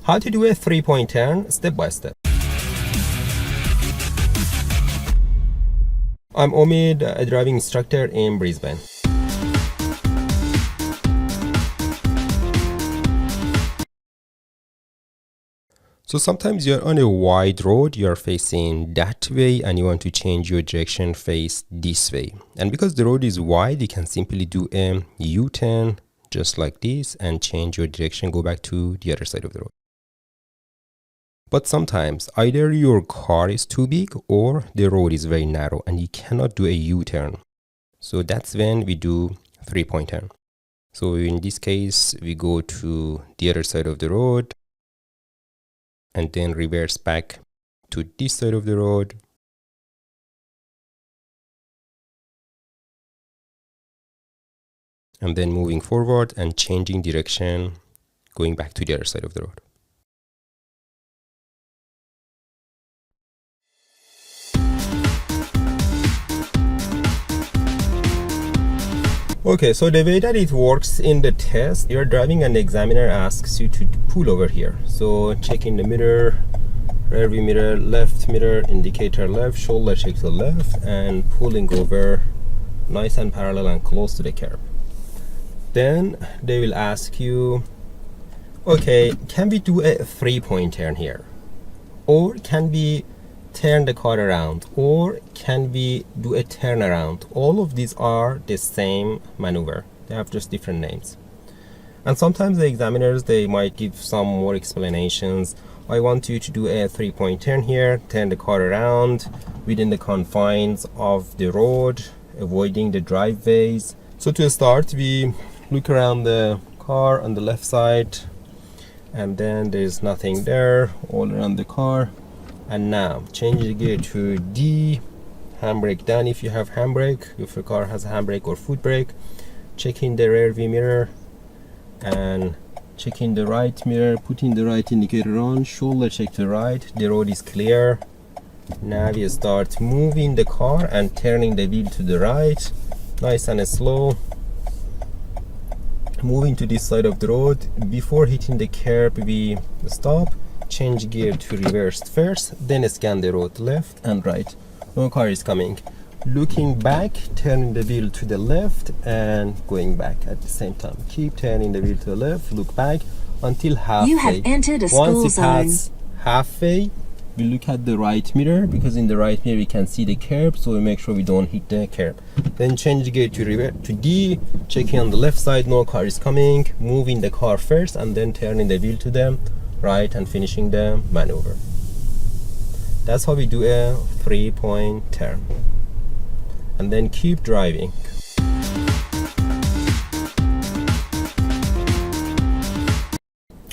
How to do a 3-point turn step by step. I'm Omid, a driving instructor in Brisbane. So sometimes you're on a wide road, you're facing that way and you want to change your direction, face this way. And because the road is wide, you can simply do a U-turn just like this and change your direction, go back to the other side of the road. But sometimes either your car is too big or the road is very narrow and you cannot do a U-turn. So that's when we do 3-point turn. So in this case, we go to the other side of the road and then reverse back to this side of the road. And then moving forward and changing direction, going back to the other side of the road. Okay, so the way that it works in the test, you're driving and the examiner asks you to pull over here. So checking the mirror, rear view mirror, left mirror, indicator left, shoulder check to left, and pulling over nice and parallel and close to the curb. Then they will ask you, okay, can we do a 3-point turn here? Or can we turn the car around? Or can we do a turnaround? All of these are the same maneuver. They have just different names. And sometimes the examiners, they might give some more explanations. I want you to do a 3-point turn here, turn the car around within the confines of the road, avoiding the driveways. So to start, we look around the car on the left side, and then there's nothing there all around the car. And now change the gear to D, handbrake down if you have handbrake, if your car has a handbrake or foot brake. Checking the rear view mirror and checking the right mirror, putting the right indicator on, shoulder check to right, the road is clear. Now we start moving the car and turning the wheel to the right, nice and slow. Moving to this side of the road. Before hitting the curb, we stop, change gear to reverse first, then scan the road left and right. No car is coming. Looking back, turning the wheel to the left and going back at the same time. Keep turning the wheel to the left, look back until halfway. You have entered a school zone. Once it passes halfway, we look at the right mirror, because in the right mirror we can see the curb, so we make sure we don't hit the curb. Then change the gear to D, checking on the left side, no car is coming, moving the car first and then turning the wheel to the right and finishing the maneuver. That's how we do a 3-point turn. And then keep driving.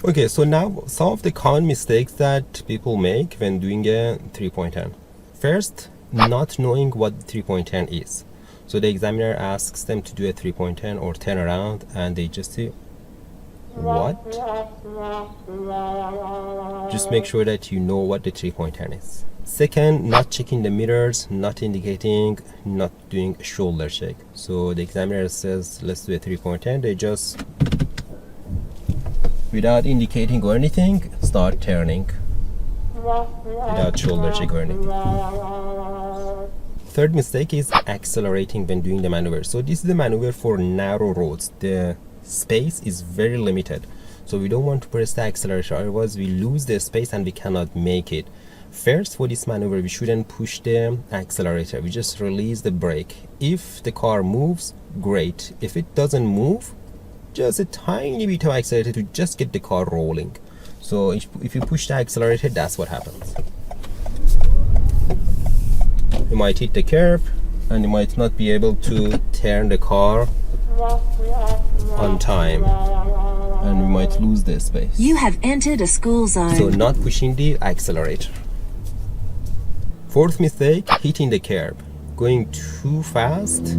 Okay, so now some of the common mistakes that people make when doing a 3-point turn. First, not knowing what the 3-point turn is. So the examiner asks them to do a 3-point turn or turn around and they just say, what? Just make sure that you know what the 3-point turn is. Second, not checking the mirrors, not indicating, not doing a shoulder check. So the examiner says, let's do a 3-point turn. They just, without indicating or anything, start turning without shoulder check or anything. Third mistake is accelerating when doing the maneuver. So this is the maneuver for narrow roads. The space is very limited, so we don't want to press the accelerator, otherwise we lose the space and we cannot make it. First, for this maneuver, we shouldn't push the accelerator, we just release the brake. If the car moves, great. If it doesn't move, just a tiny bit of accelerator to just get the car rolling. So if you push the accelerator, that's what happens. You might hit the curb and you might not be able to turn the car on time, and we might lose the space. You have entered a school zone. So not pushing the accelerator. Fourth mistake, hitting the curb. Going too fast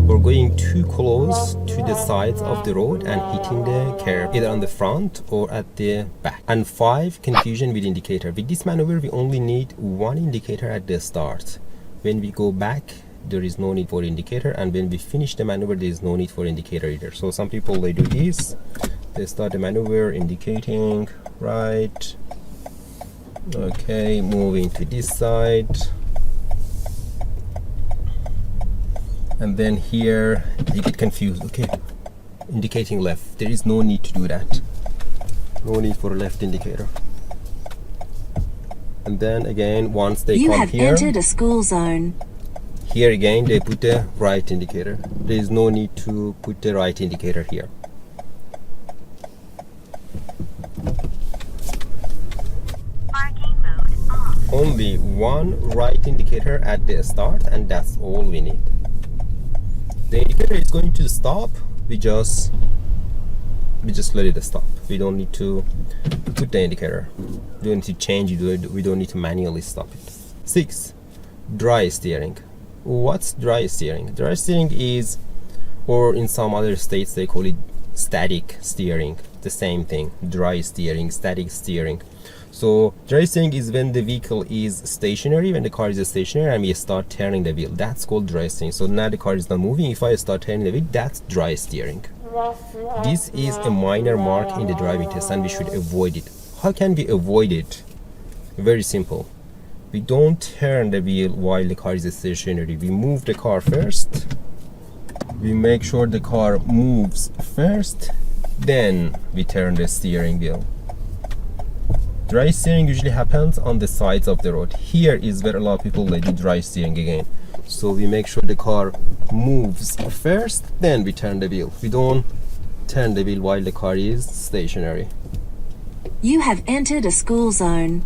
or going too close to the sides of the road and hitting the curb, either on the front or at the back. And 5, confusion with indicator. With this maneuver, we only need one indicator at the start. When we go back, there is no need for indicator, and when we finish the maneuver, there is no need for indicator either. So some people, they do this, they start the maneuver indicating, right. Okay, moving to this side. And then here you get confused. Okay, indicating left. There is no need to do that. No need for a left indicator. And then again, once they You come have here, entered a school zone. here again they put the right indicator. There is no need to put the right indicator here. Parking mode off. Only one right indicator at the start, and that's all we need. The indicator is going to stop. We just let it stop. We don't need to put the indicator. We don't need to change it. We don't need to manually stop it. 6. Dry steering. What's dry steering? Dry steering is, or in some other states they call it static steering. The same thing. Dry steering, static steering. So dry steering is when the vehicle is stationary, when the car is stationary and we start turning the wheel. That's called dry steering. So now the car is not moving. If I start turning the wheel, that's dry steering. This is a minor mark in the driving test and we should avoid it. How can we avoid it? Very simple. We don't turn the wheel while the car is stationary. We move the car first. We make sure the car moves first, then we turn the steering wheel. Dry steering usually happens on the sides of the road. Here is where a lot of people they do dry steering again. So we make sure the car moves first, then we turn the wheel. We don't turn the wheel while the car is stationary. You have entered a school zone.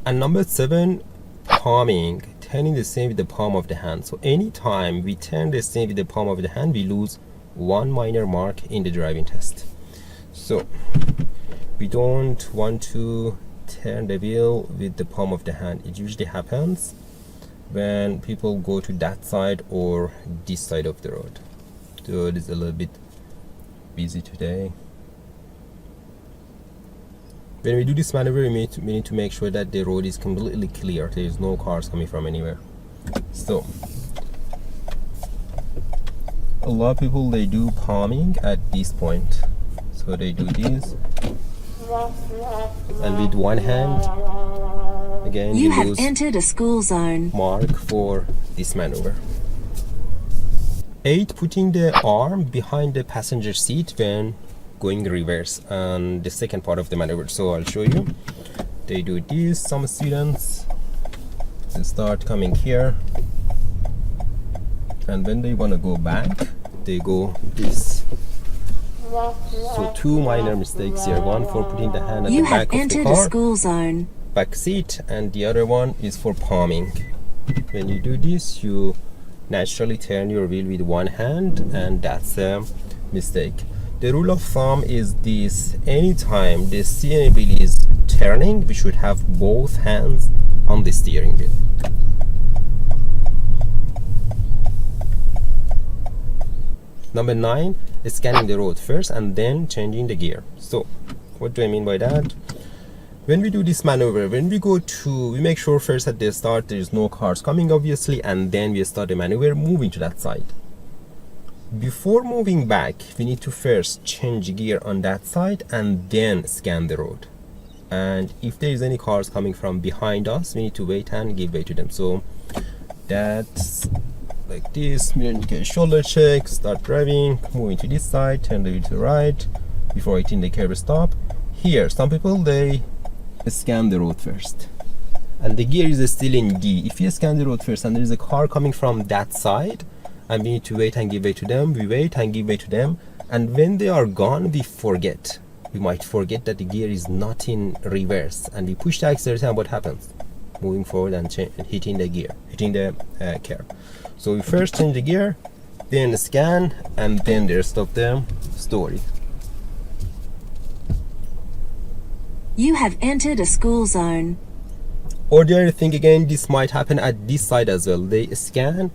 And number 7, palming. Turning the steering with the palm of the hand. So anytime we turn the steering with the palm of the hand, we lose one minor mark in the driving test. So we don't want to turn the wheel with the palm of the hand. It usually happens when people go to that side or this side of the road. So it is a little bit busy today. When we do this maneuver, we need to make sure that the road is completely clear. There is no cars coming from anywhere. So a lot of people they do palming at this point. So they do this, and with one hand, again You you have lose entered a school zone. mark for this maneuver. 8, putting the arm behind the passenger seat when going reverse, and the second part of the maneuver. So I'll show you. They do this. Some students they start coming here, and when they want to go back, they go this. So 2 minor mistakes here. One for putting the hand at You the have back of the entered a car, school zone. back seat, and the other one is for palming. When you do this, you naturally turn your wheel with one hand, and that's a mistake. The rule of thumb is this: anytime the steering wheel is turning, we should have both hands on the steering wheel. Number 9, scanning the road first and then changing the gear. So what do I mean by that? When we do this maneuver, when we make sure first at the start there is no cars coming, obviously, and then we start the maneuver moving to that side. Before moving back, we need to first change gear on that side and then scan the road. And if there is any cars coming from behind us, we need to wait and give way to them. So that's like this: mirror indicator, shoulder check, start driving, moving to this side, turn the wheel to the right before hitting the curb stop. Here, some people they scan the road first, and the gear is still in D. If you scan the road first and there is a car coming from that side, and we need to wait and give way to them, we wait and give way to them, and when they are gone, we might forget that the gear is not in reverse, and we push the accelerator, and what happens? Moving forward and hitting the curb. So we first change the gear, then scan, and then the rest of the story. You have entered a school zone. Or the other thing, again, this might happen at this side as well. They scan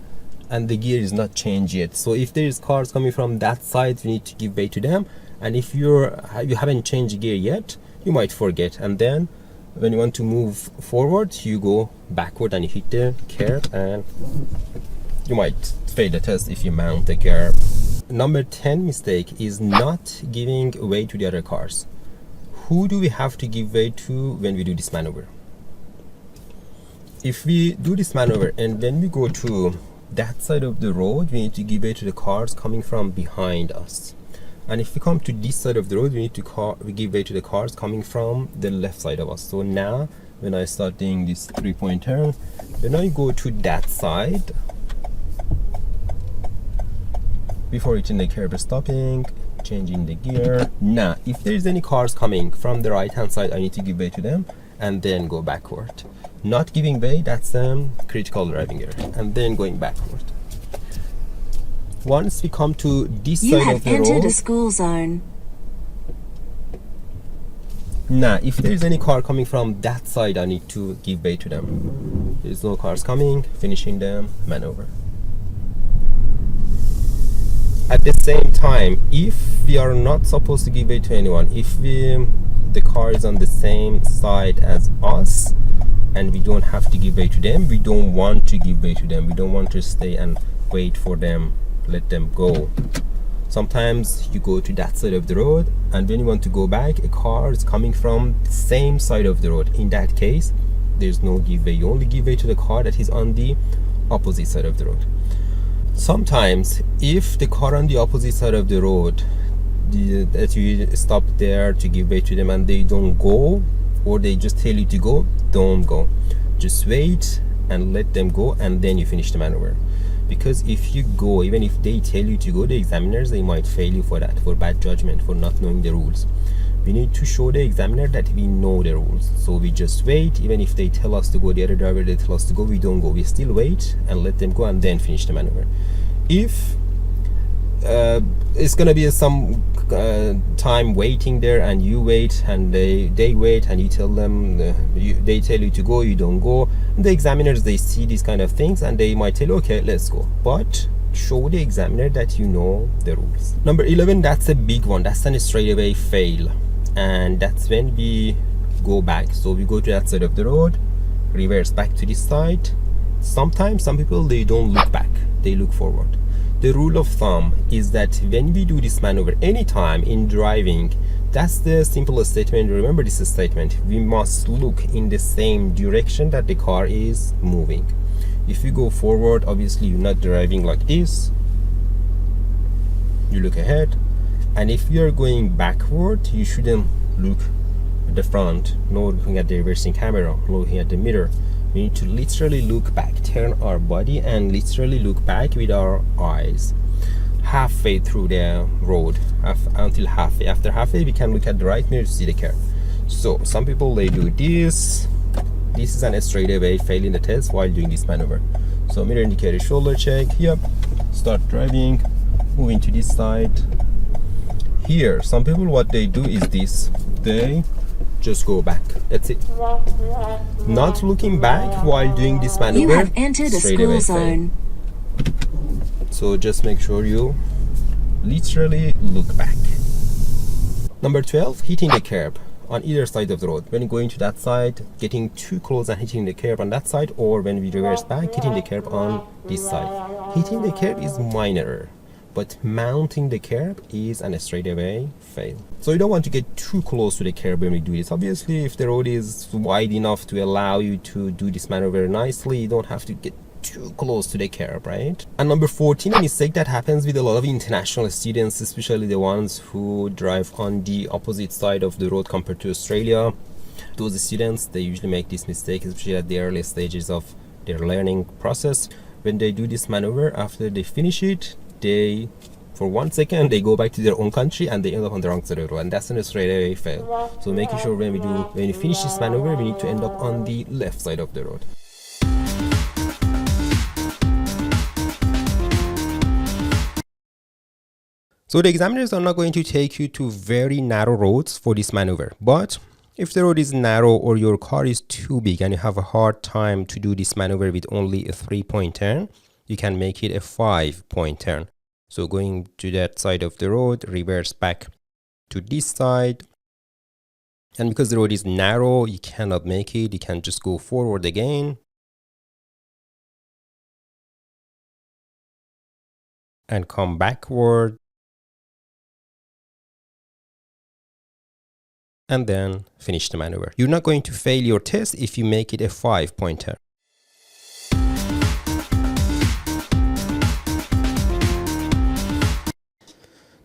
and the gear is not changed yet. So if there is cars coming from that side, we need to give way to them. And if you haven't changed gear yet, you might forget. And then when you want to move forward, you go backward and you hit the curb, and you might fail the test if you mount the curb. Number 10 mistake is not giving way to the other cars. who do we have to give way to when we do this maneuver? If we do this maneuver and when we go to that side of the road, we need to give way to the cars coming from behind us. And if we come to this side of the road, we need to give way to the cars coming from the left side of us. So now when I start doing this 3-point turn, when I go to that side, before hitting the curb, stopping, changing the gear. Now if there's any cars coming from the right hand side, I need to give way to them and then go backward. Not giving way, that's critical driving error, and then going backward. Once we come to this You side have of the entered road, a school zone. now if there's any car coming from that side, I need to give way to them. There's no cars coming, finishing them, maneuver. At the same time, if we are not supposed to give way to anyone, if the car is on the same side as us and we don't have to give way to them, we don't want to give way to them. We don't want to stay and wait for them, let them go. Sometimes you go to that side of the road and when you want to go back, a car is coming from the same side of the road. In that case, there's no give way. You only give way to the car that is on the opposite side of the road. Sometimes if the car on the opposite side of the road, that you stop there to give way to them and they don't go, or they just tell you to go, don't go. Just wait and let them go, and then you finish the maneuver. Because if you go, even if they tell you to go, the examiners, they might fail you for that, for bad judgment, for not knowing the rules. We need to show the examiner that we know the rules. So we just wait. Even if they tell us to go, the other driver, they tell us to go, we don't go. We still wait and let them go and then finish the maneuver. If it's gonna be some time waiting there and you wait and they wait and you tell them, they tell you to go, you don't go, the examiners, they see these kind of things and they might tell you, okay, let's go. But show the examiner that you know the rules. Number 11, that's a big one. That's a straightaway fail, and that's when we go back. So we go to that side of the road, reverse back to this side. Sometimes some people, they don't look back, they look forward. The rule of thumb is that when we do this maneuver anytime in driving, that's the simplest statement. Remember this statement: we must look in the same direction that the car is moving. If you go forward, obviously you're not driving like this, you look ahead. And if you're going backward, you shouldn't look at the front, no looking at the reversing camera, looking at the mirror. We need to literally look back, turn our body and literally look back with our eyes halfway through the road, until halfway. After halfway, we can look at the right mirror to see the car. So some people, they do this. This is a straightaway fail in the test while doing this maneuver. So mirror indicator, shoulder check, yep, start driving, moving to this side. Here, some people, what they do is this: they just go back. That's it. Not looking back while doing this maneuver. You have entered a school zone. So just make sure you literally look back. Number 12, hitting the curb on either side of the road. When going to that side, getting too close and hitting the curb on that side, or when we reverse back, hitting the curb on this side. Hitting the curb is minor, but mounting the curb is a straightaway fail. So you don't want to get too close to the curb when we do this. Obviously, if the road is wide enough to allow you to do this maneuver nicely, you don't have to get too close to the curb, right? And number 14, a mistake that happens with a lot of international students, especially the ones who drive on the opposite side of the road compared to Australia. Those students, they usually make this mistake, especially at the early stages of their learning process. When they do this maneuver, after they finish it, they, for 1 second, they go back to their own country and they end up on the wrong side of the road, and that's a straightaway fail. So making sure when you finish this maneuver, we need to end up on the left side of the road. So the examiners are not going to take you to very narrow roads for this maneuver, but if the road is narrow or your car is too big and you have a hard time to do this maneuver with only a 3-point turn, you can make it a 5-point turn. So going to that side of the road, reverse back to this side. And because the road is narrow, you cannot make it. You can just go forward again. And come backward. and then finish the maneuver. You're not going to fail your test if you make it a 5-pointer.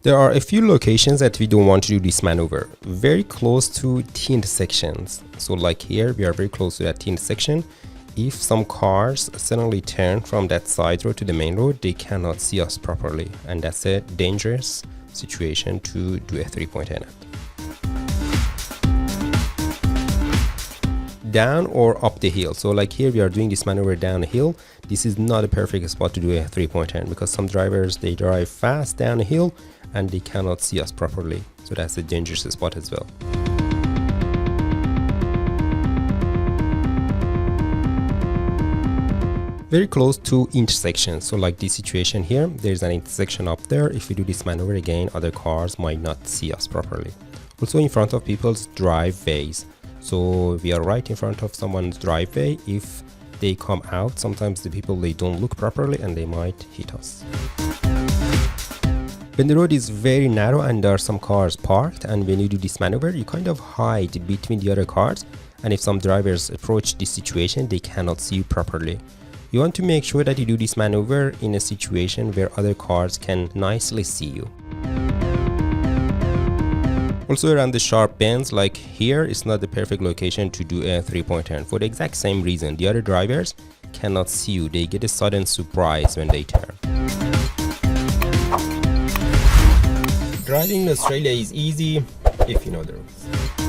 There are a few locations that we don't want to do this maneuver. Very close to T-intersections. So like here, we are very close to that T-intersection. If some cars suddenly turn from that side road to the main road, they cannot see us properly. And that's a dangerous situation to do a 3-pointer in it. Down or up the hill. So like here, we are doing this maneuver down a hill. This is not a perfect spot to do a 3-pointer because some drivers, they drive fast down a hill and they cannot see us properly. So that's a dangerous spot as well. Very close to intersections. So like this situation here, there's an intersection up there. If we do this maneuver again, other cars might not see us properly. Also in front of people's driveways. So we are right in front of someone's driveway. If they come out, sometimes the people, they don't look properly and they might hit us. When the road is very narrow and there are some cars parked, and when you do this maneuver, you kind of hide between the other cars, and if some drivers approach this situation, they cannot see you properly. You want to make sure that you do this maneuver in a situation where other cars can nicely see you. Also around the sharp bends like here, it's not the perfect location to do a 3-pointer, and for the exact same reason. The other drivers cannot see you, they get a sudden surprise when they turn. Driving in Australia is easy if you know the rules.